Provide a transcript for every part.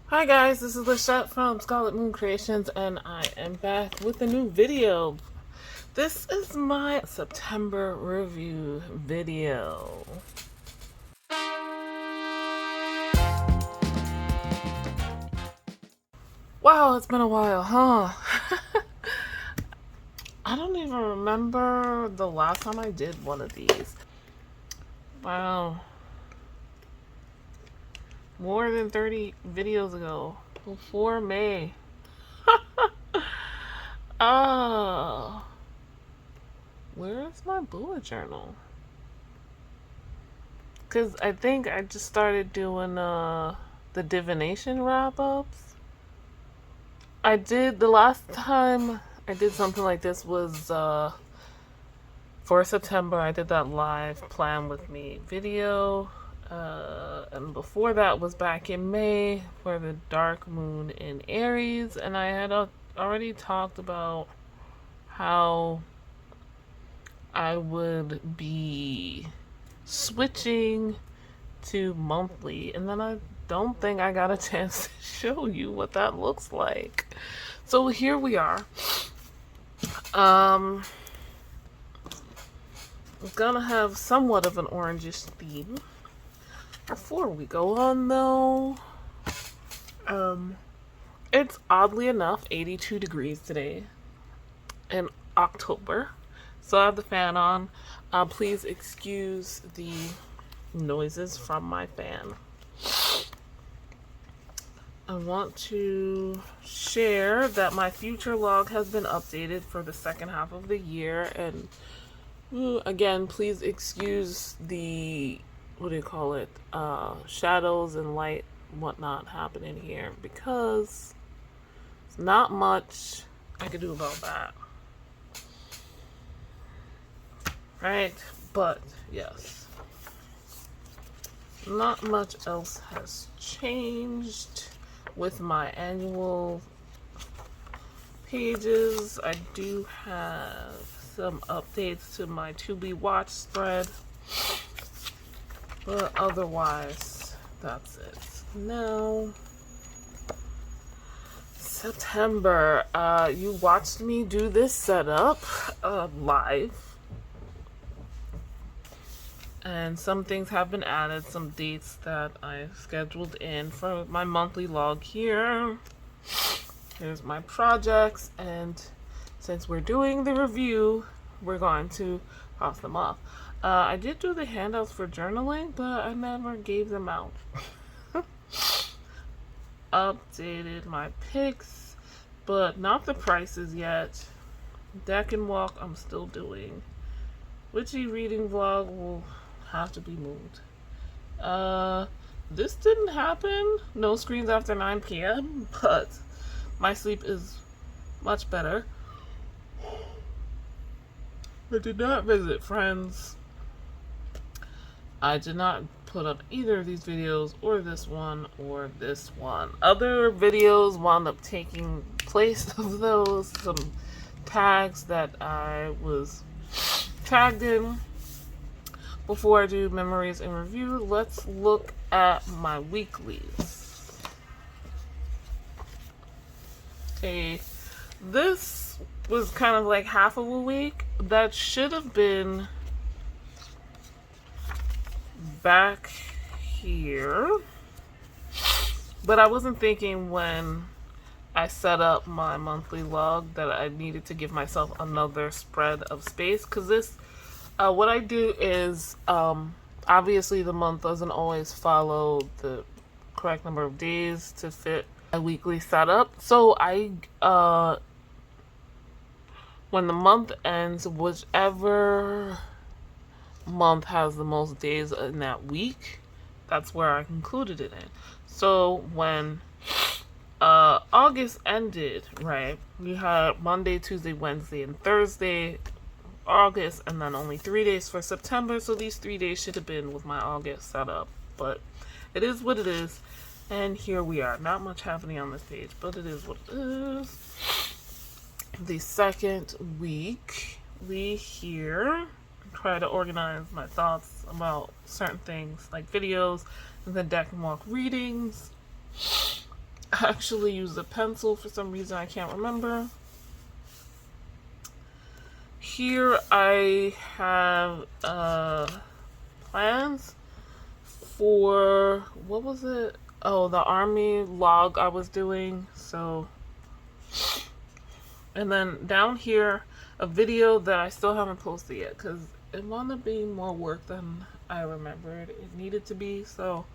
Hi guys, this is Lashette from Scarlet Moon Creations, and I am back with a new video. This is my September review video. Wow, it's been a while, huh? I don't even remember the last time I did one of these. Wow. More than 30 videos ago. Before May. Oh. Where's my bullet journal? Because I think I just started doing the divination wrap-ups. I did, the last time I did something like this was for September. I did that live plan with me video. And before that was back in May for the dark moon in Aries. And I had already talked about how I would be switching to monthly, and then I don't think I got a chance to show you what that looks like. So here we are. I'm gonna have somewhat of an orangish theme. Before we go on though, it's oddly enough 82 degrees today in October. So I have the fan on. Please excuse the noises from my fan. I want to share that my future log has been updated for the second half of the year, and again, please excuse the, what do you call it, shadows and light and whatnot happening here, because there's not much I can do about that. Right? But yes, not much else has changed with my annual pages. I do have some updates to my to be watched spread, but otherwise that's it. Now, September, you watched me do this setup live. And some things have been added, some dates that I've scheduled in for my monthly log here. Here's my projects, and since we're doing the review, we're going to cross them off. I did do the handouts for journaling, but I never gave them out. Updated my picks, but not the prices yet. Deck and walk I'm still doing. Witchy reading vlog will have to be moved. This didn't happen. No screens after 9 p.m. But my sleep is much better. I did not visit friends. I did not put up either of these videos, or this one, or this one. Other videos wound up taking place of those. Some tags that I was tagged in. Before I do memories and review, let's look at my weeklies. Okay, this was kind of like half of a week. That should have been back here, but I wasn't thinking when I set up my monthly log that I needed to give myself another spread of space, because this what I do is, obviously the month doesn't always follow the correct number of days to fit a weekly setup. So I, when the month ends, whichever month has the most days in that week, that's where I included it in. So when August ended, right, we had Monday, Tuesday, Wednesday, and Thursday August, and then only 3 days for September. So these 3 days should have been with my August setup, but it is what it is, and here we are. Not much happening on this page, but it is what it is. The second week, we here try to organize my thoughts about certain things like videos, and then deck and walk readings. actually used a pencil for some reason, I can't remember. Here I have plans for, what was it? Oh, the army log I was doing. So, and then down here, a video that I still haven't posted yet because it wound up being more work than I remembered it needed to be. So,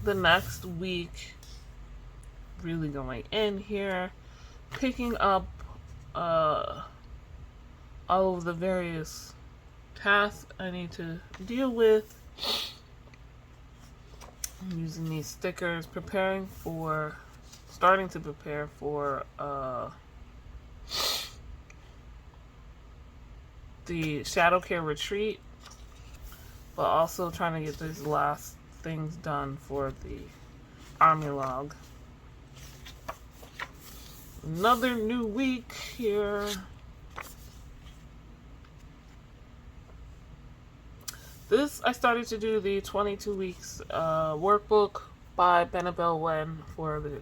the next week, really going in here, picking up all of the various tasks I need to deal with. I'm using these stickers, starting to prepare for the shadow care retreat, but also trying to get these last things done for the army log. Another new week here. I started to do the 22 weeks workbook by Benabel Wen for the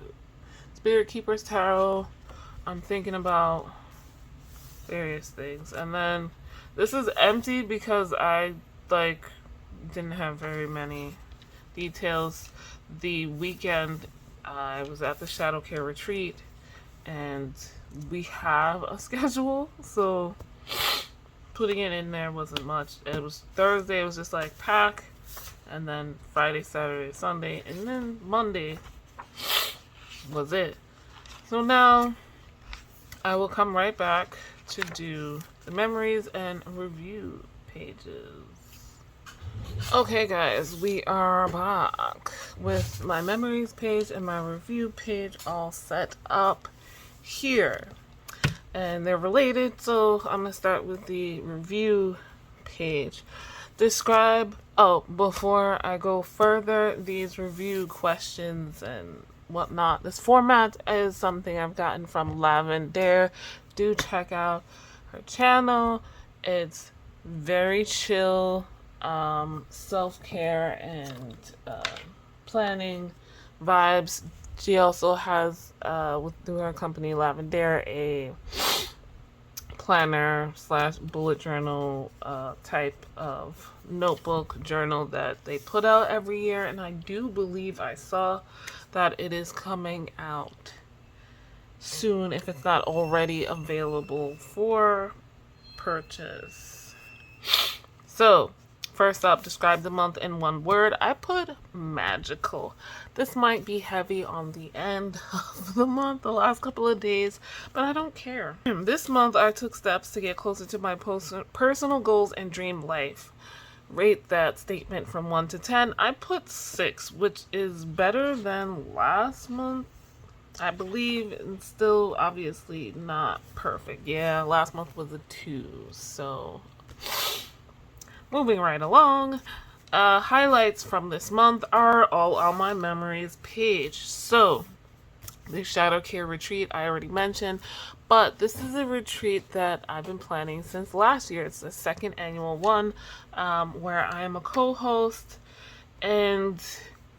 Spirit Keepers Tarot. I'm thinking about various things. And then this is empty because I didn't have very many details. The weekend I was at the Shadow Care Retreat and we have a schedule, so putting it in there wasn't much. It was Thursday, it was just like pack, and then Friday, Saturday, Sunday, and then Monday was it. So now I will come right back to do the memories and review pages. Okay guys, we are back with my memories page and my review page all set up here. And they're related, so I'm going to start with the review page. Before I go further, these review questions and whatnot, this format is something I've gotten from Lavender. Do check out her channel. It's very chill, self-care and planning vibes. She also has, through her company Lavender, a planner / bullet journal type of notebook journal that they put out every year. And I do believe I saw that it is coming out soon, if it's not already available for purchase. So, first up, describe the month in one word. I put magical. This might be heavy on the end of the month, the last couple of days, but I don't care. This month, I took steps to get closer to my personal goals and dream life. Rate that statement from 1 to 10. I put 6, which is better than last month, I believe, and still obviously not perfect. Yeah, last month was a 2, so moving right along. Highlights from this month are all on my memories page. So, the Shadow Care Retreat I already mentioned, but this is a retreat that I've been planning since last year. It's the second annual one, where I am a co-host, and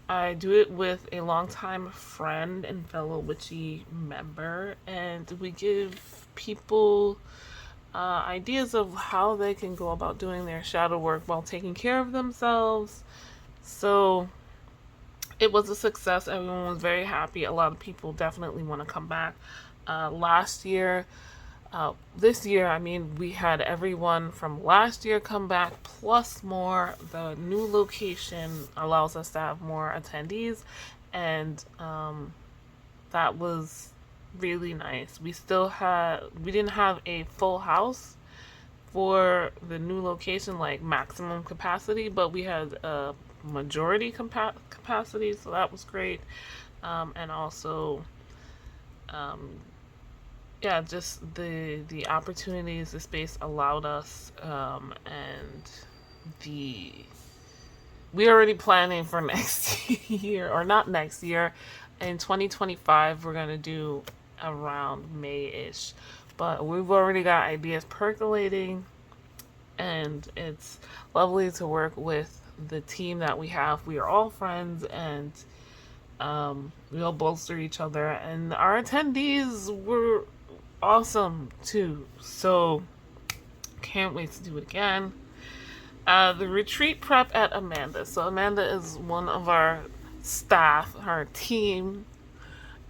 I do it with a longtime friend and fellow witchy member, and we give people ideas of how they can go about doing their shadow work while taking care of themselves. So it was a success. Everyone was very happy. A lot of people definitely want to come back. This year, I mean, we had everyone from last year come back, plus more. The new location allows us to have more attendees, and that was really nice. We didn't have a full house for the new location, like maximum capacity, but we had a majority capacity, so that was great. And also, yeah, just the opportunities the space allowed us, and we're already planning for next year, or not next year. In 2025, we're gonna do around May-ish, but we've already got ideas percolating, and it's lovely to work with the team that we have. We are all friends, and We all bolster each other, and our attendees were awesome too. So can't wait to do it again. The retreat prep at Amanda. So Amanda is one of our staff, our team,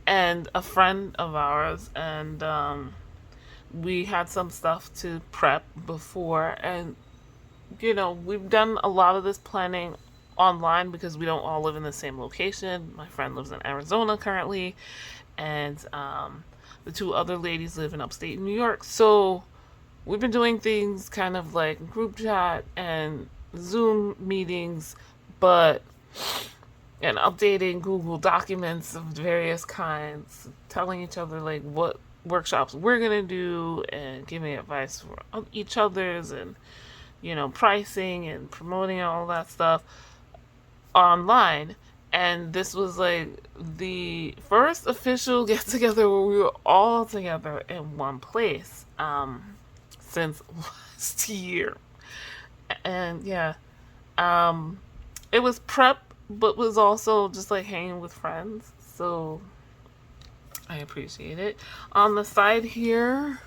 and a friend of ours, and we had some stuff to prep before, and we've done a lot of this planning online because we don't all live in the same location. My friend lives in Arizona currently, and the two other ladies live in upstate New York. So we've been doing things kind of like group chat and Zoom meetings, but and updating Google documents of various kinds, telling each other like what workshops we're gonna do and giving advice for each other's, and pricing and promoting all that stuff online. And this was like the first official get together where we were all together in one place since last year. And yeah, it was prep, but was also just like hanging with friends. So I appreciate it. On the side here,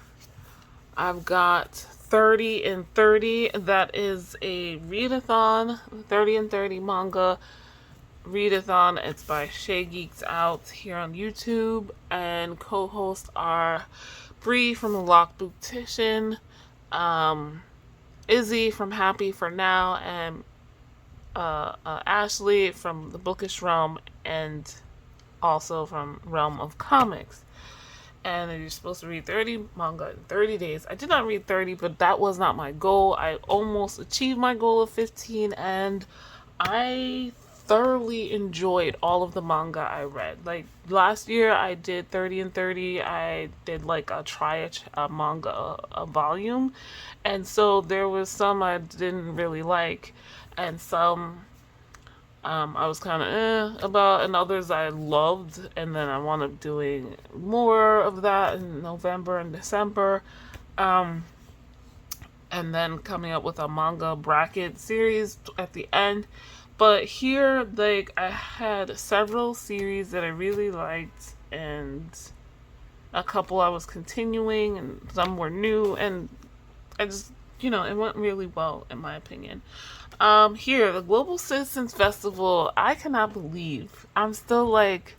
I've got 30 and 30. That is a readathon, 30 and 30 manga readathon. It's by Shay Geeks Out here on YouTube, and co-hosts are Bree from the Lock Bootician, Izzy from Happy for Now, and Ashley from the Bookish Realm, and also from Realm of Comics. And you're supposed to read 30 manga in 30 days. I did not read 30, but that was not my goal. I almost achieved my goal of 15, and I thoroughly enjoyed all of the manga I read. Like last year, I did 30 and 30. I did like a manga, a volume, and so there was some I didn't really like, and some I was kind of about, and others I loved, and then I wound up doing more of that in November and December, and then coming up with a manga bracket series at the end. But here, like, I had several series that I really liked, and a couple I was continuing, and some were new, and I just, it went really well, in my opinion. Here, the Global Citizens Festival, I cannot believe. I'm still like,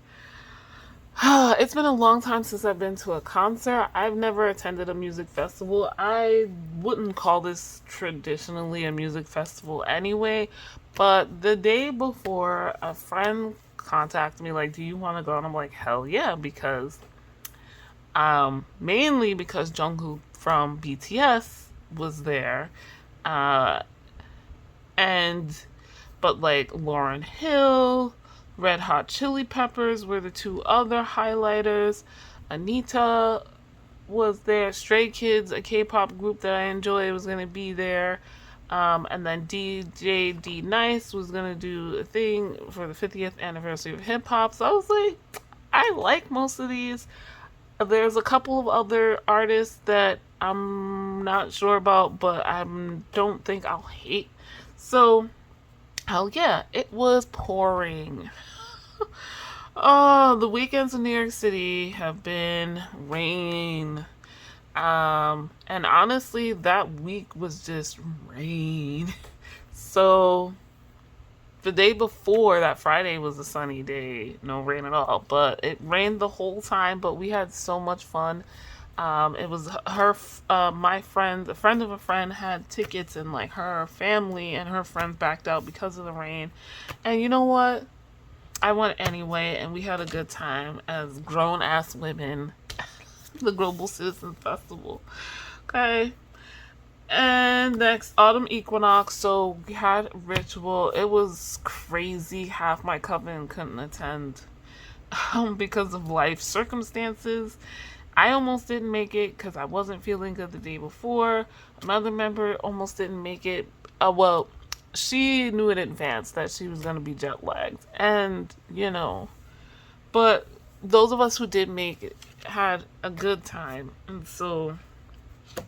it's been a long time since I've been to a concert. I've never attended a music festival. I wouldn't call this traditionally a music festival anyway, but the day before, a friend contacted me like, do you want to go? And I'm like, hell yeah, because, mainly because Jungkook from BTS was there, but like Lauryn Hill, Red Hot Chili Peppers were the two other highlighters. Anita was there. Stray Kids, a K-pop group that I enjoy, was going to be there. And then DJ D Nice was going to do a thing for the 50th anniversary of hip hop. So I was like, I like most of these. There's a couple of other artists that I'm not sure about, but I don't think I'll hate. So, hell yeah, it was pouring. Oh, the weekends in New York City have been rain. And honestly, that week was just rain. So, the day before, that Friday was a sunny day, no rain at all. But it rained the whole time, but we had so much fun. It was my friend, a friend of a friend had tickets, and like her family and her friends backed out because of the rain. And you know what? I went anyway, and we had a good time as grown-ass women. The Global Citizen Festival. Okay. And next, Autumn Equinox. So we had Ritual. It was crazy. Half my coven couldn't attend because of life circumstances. I almost didn't make it because I wasn't feeling good the day before. Another member almost didn't make it. Well, she knew in advance that she was going to be jet lagged. And, but those of us who did make it had a good time. And so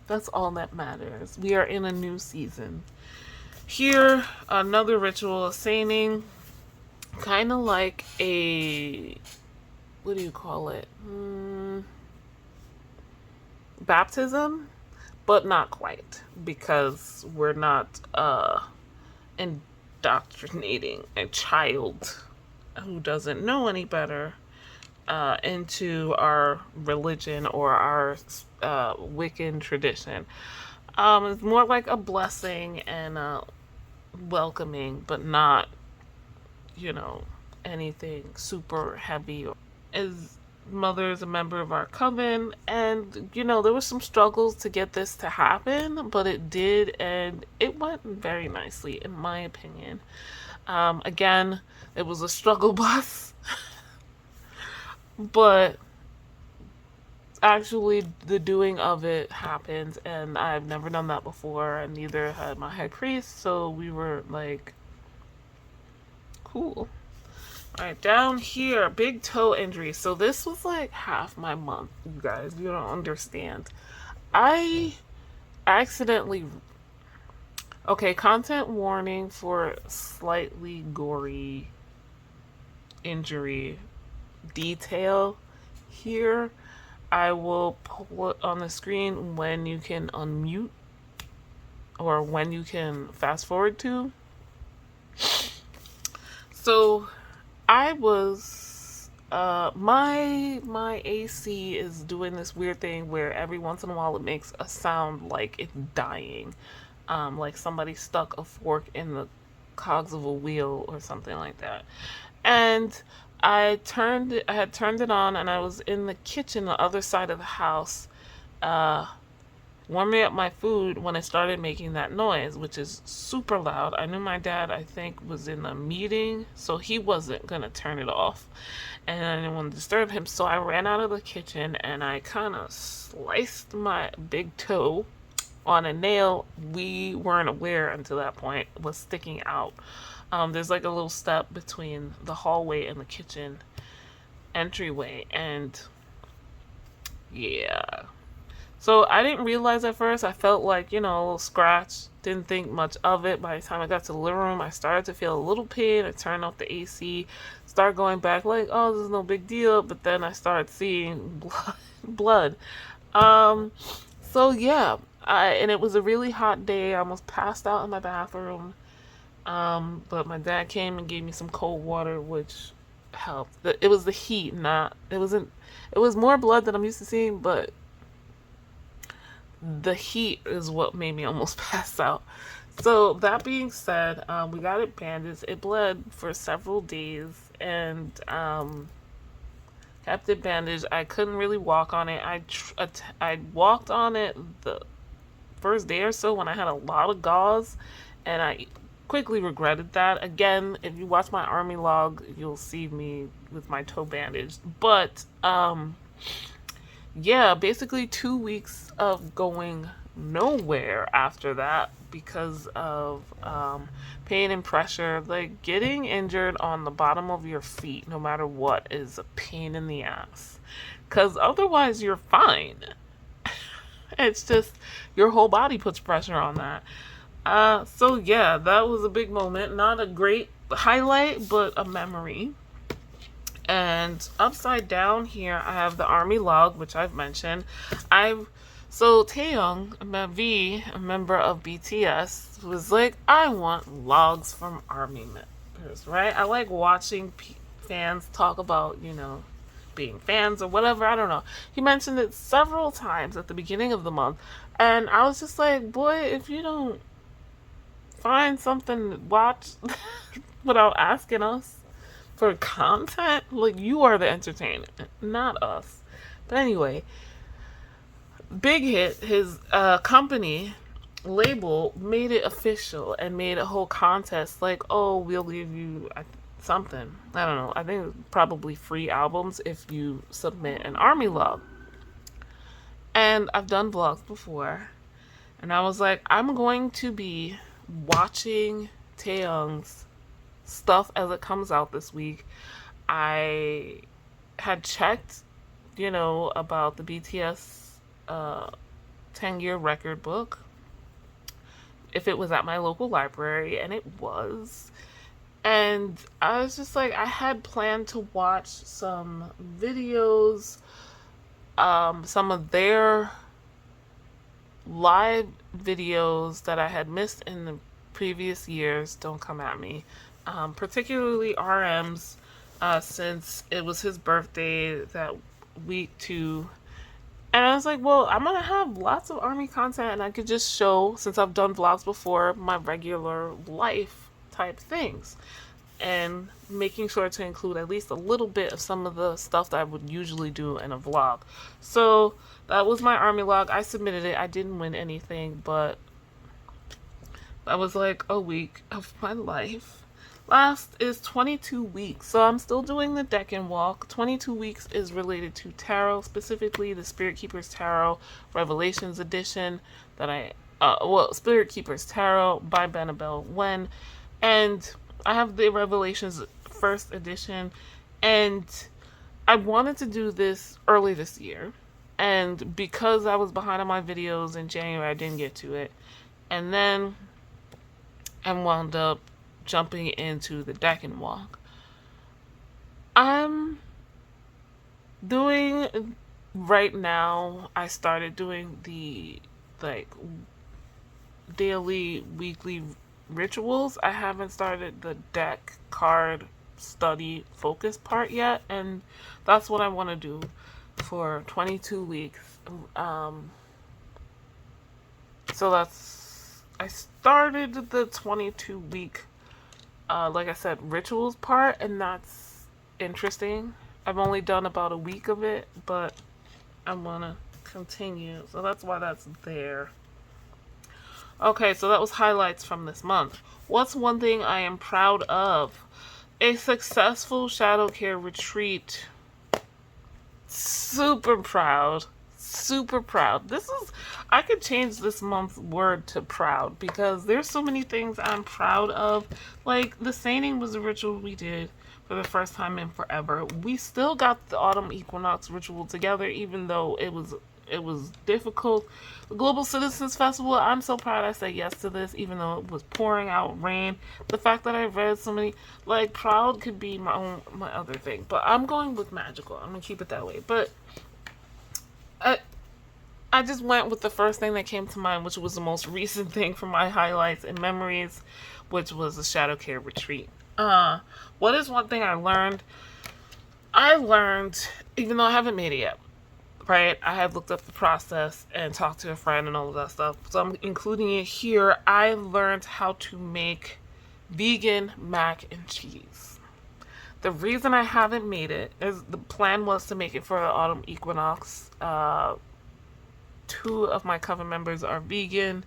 that's all that matters. We are in a new season. Here, another Ritual, Seining. kind of like a, what do you call it? Baptism, but not quite, because we're not indoctrinating a child who doesn't know any better into our religion or our Wiccan tradition. It's more like a blessing and welcoming, but not, you know, anything super heavy. His mother is a member of our coven, and there was some struggles to get this to happen, but it did, and it went very nicely, in my opinion. Again, it was a struggle bus, but actually the doing of it happened, and I've never done that before, and neither had my head priest, so we were like, cool. All right, down here, big toe injury. So this was like half my month, you guys. You don't understand. I accidentally. Okay, content warning for slightly gory injury detail here. I will put on the screen when you can unmute or when you can fast forward to. So I was my AC is doing this weird thing where every once in a while it makes a sound like it's dying. Like somebody stuck a fork in the cogs of a wheel or something like that. And I had turned it on, and I was in the kitchen, the other side of the house, warming up my food when it started making that noise, which is super loud. I knew my dad, I think, was in a meeting, so he wasn't gonna turn it off, and I didn't want to disturb him, so I ran out of the kitchen and I kind of sliced my big toe on a nail we weren't aware until that point was sticking out. There's like a little step between the hallway and the kitchen entryway, and yeah. So I didn't realize at first. I felt like, a little scratch. Didn't think much of it. By the time I got to the living room, I started to feel a little pain. I turned off the AC, started going back like, oh, this is no big deal. But then I started seeing blood. So yeah, and it was a really hot day. I almost passed out in my bathroom. But my dad came and gave me some cold water, which helped. It was the heat, not, it wasn't, it was more blood than I'm used to seeing, but the heat is what made me almost pass out. So that being said, we got it bandaged. It bled for several days, and kept it bandaged. I couldn't really walk on it. I walked on it the first day or so when I had a lot of gauze, and I quickly regretted that. Again, if you watch my army log, you'll see me with my toe bandaged. But yeah, basically 2 weeks of going nowhere after that because of pain and pressure. Like, getting injured on the bottom of your feet, no matter what, is a pain in the ass. Because otherwise, you're fine. It's just your whole body puts pressure on that. So yeah, that was a big moment. Not a great highlight, but a memory. And upside down here, I have the army log, which I've mentioned. So Taeyong, V, a member of BTS, was like, I want logs from army members, right? I like watching fans talk about, being fans or whatever. I don't know. He mentioned it several times at the beginning of the month. And I was just like, boy, if you don't find something to watch without asking us for content, like, you are the entertainment, not us. But anyway, Big Hit, his company label, made it official and made a whole contest like, oh, we'll give you something. I don't know. I think it's probably free albums if you submit an army log. And I've done vlogs before, and I was like, I'm going to be watching Taeyong's stuff as it comes out this week. I had checked, about the BTS 10-year record book, if it was at my local library, and it was. And I was just like, I had planned to watch some videos, some of their live videos that I had missed in the previous years. Don't come at me. Particularly RM's, since it was his birthday that week too. And I was like, well, I'm gonna have lots of army content, and I could just show, since I've done vlogs before, my regular life type things. And making sure to include at least a little bit of some of the stuff that I would usually do in a vlog. So that was my army log. I submitted it. I didn't win anything, but that was like a week of my life. Last is 22 weeks. So I'm still doing the deck and walk. 22 weeks is related to tarot, specifically the Spirit Keepers Tarot Revelations edition that Spirit Keepers Tarot by Annabelle Wen. And I have the Revelations first edition, and I wanted to do this early this year. And because I was behind on my videos in January, I didn't get to it. And then I wound up jumping into the deck and walk. I'm doing right now, I started doing the daily, weekly rituals. I haven't started the deck card study focus part yet, and that's what I want to do for 22 weeks. So I started the 22 week like I said, rituals part, and that's interesting. I've only done about a week of it, but I want to continue, so that's why that's there. Okay, so that was highlights from this month. What's one thing I am proud of? A successful shadow care retreat. Super proud. Super proud. I could change this month's word to proud, because there's so many things I'm proud of. Like, the seining was a ritual we did for the first time in forever. We still got the autumn equinox ritual together, even though it was difficult. The Global Citizens Festival, I'm so proud I said yes to this, even though it was pouring out rain. The fact that I read so many, like, proud could be my other thing, but I'm going with magical. I'm gonna keep it that way. But I just went with the first thing that came to mind, which was the most recent thing from my highlights and memories, which was the shadow care retreat. What is one thing I learned? I learned, even though I haven't made it yet, right? I have looked up the process and talked to a friend and all of that stuff, so I'm including it here. I learned how to make vegan mac and cheese. The reason I haven't made it is the plan was to make it for the autumn equinox. 2 of my coven members are vegan,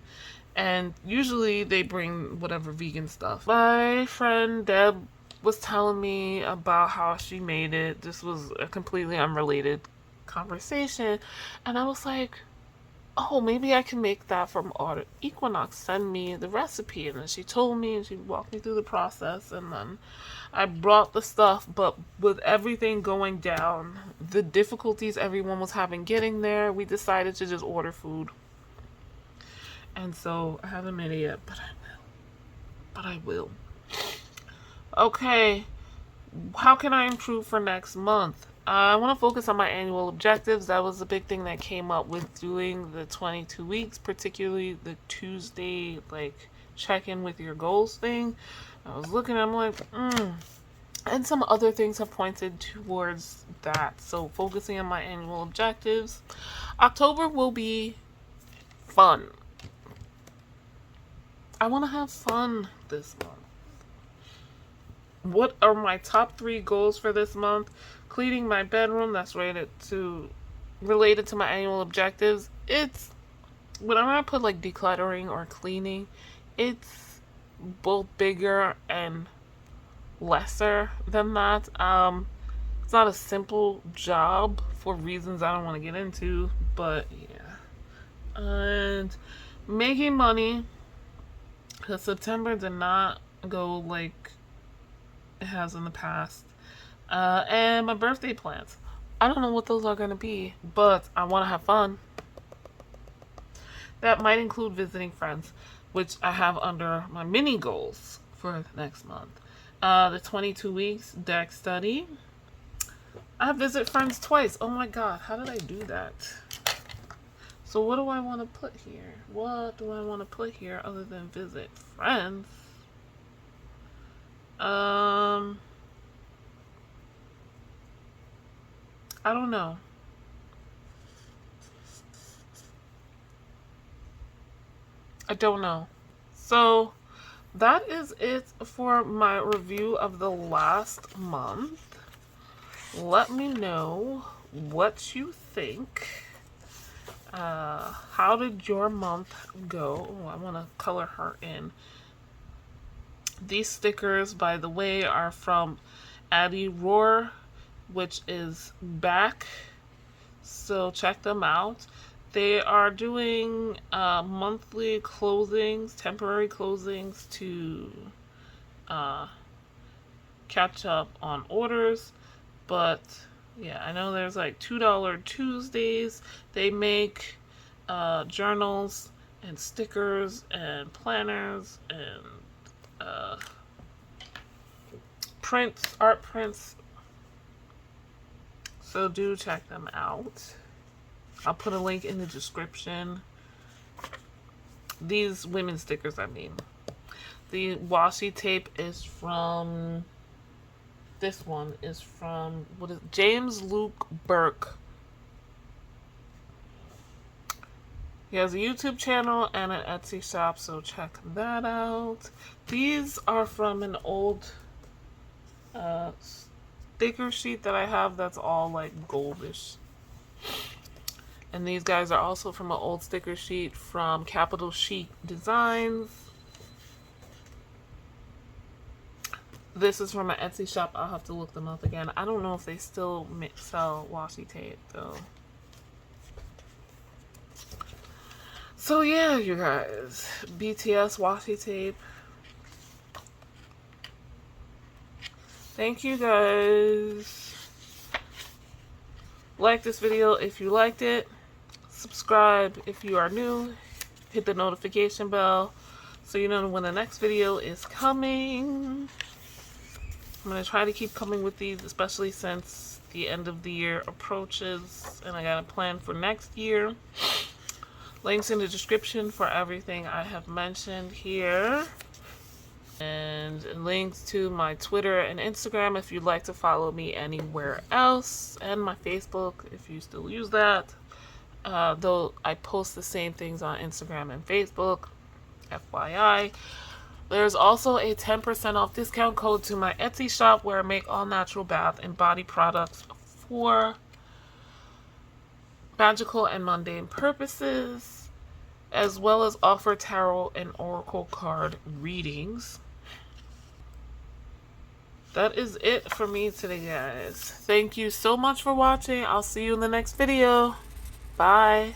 and usually they bring whatever vegan stuff. My friend Deb was telling me about how she made it. This was a completely unrelated conversation, and I was like, oh, maybe I can make that from autumn equinox. Send me the recipe. And then she told me, and she walked me through the process, and then I brought the stuff. But with everything going down, the difficulties everyone was having getting there, we decided to just order food. And so I haven't made it yet, but I will. Okay, how can I improve for next month? I want to focus on my annual objectives. That was the big thing that came up with doing the 22 weeks, particularly the Tuesday, like, check-in with your goals thing. I was looking, I'm like, And some other things have pointed towards that. So focusing on my annual objectives. October will be fun. I want to have fun this month. What are my top 3 goals for this month? Cleaning my bedroom, that's related to my annual objectives. It's, whenever I put like decluttering or cleaning, it's both bigger and lesser than that. It's not a simple job for reasons I don't want to get into, but yeah. And making money, because September did not go like it has in the past. And my birthday plans. I don't know what those are going to be, but I want to have fun. That might include visiting friends, which I have under my mini goals for next month. The 22 weeks deck study. I visit friends twice. Oh my god, how did I do that? So what do I want to put here? What do I want to put here other than visit friends? I don't know. I don't know. So that is it for my review of the last month. Let me know what you think. How did your month go? Oh, I want to color her in. These stickers, by the way, are from Addie Roar, which is back. So check them out. They are doing monthly closings, temporary closings to catch up on orders. But yeah, I know there's like $2 Tuesdays. They make journals and stickers and planners and prints, art prints. So do check them out. I'll put a link in the description. These women's stickers, I mean. The washi tape is from, this one is from, what is it? James Luke Burke. He has a YouTube channel and an Etsy shop, so check that out. These are from an old sticker sheet that I have that's all like goldish. And these guys are also from an old sticker sheet from Capital Chic Designs. This is from an Etsy shop. I'll have to look them up again. I don't know if they still sell washi tape though. So yeah, you guys, BTS washi tape. Thank you guys. Like this video if you liked it. Subscribe if you are new. Hit the notification bell so you know when the next video is coming. I'm going to try to keep coming with these, especially since the end of the year approaches and I got a plan for next year. Links in the description for everything I have mentioned here. And links to my Twitter and Instagram if you'd like to follow me anywhere else. And my Facebook if you still use that. Though I post the same things on Instagram and Facebook. FYI. There's also a 10% off discount code to my Etsy shop where I make all natural bath and body products for magical and mundane purposes, as well as offer tarot and oracle card readings. That is it for me today, guys. Thank you so much for watching. I'll see you in the next video. Bye.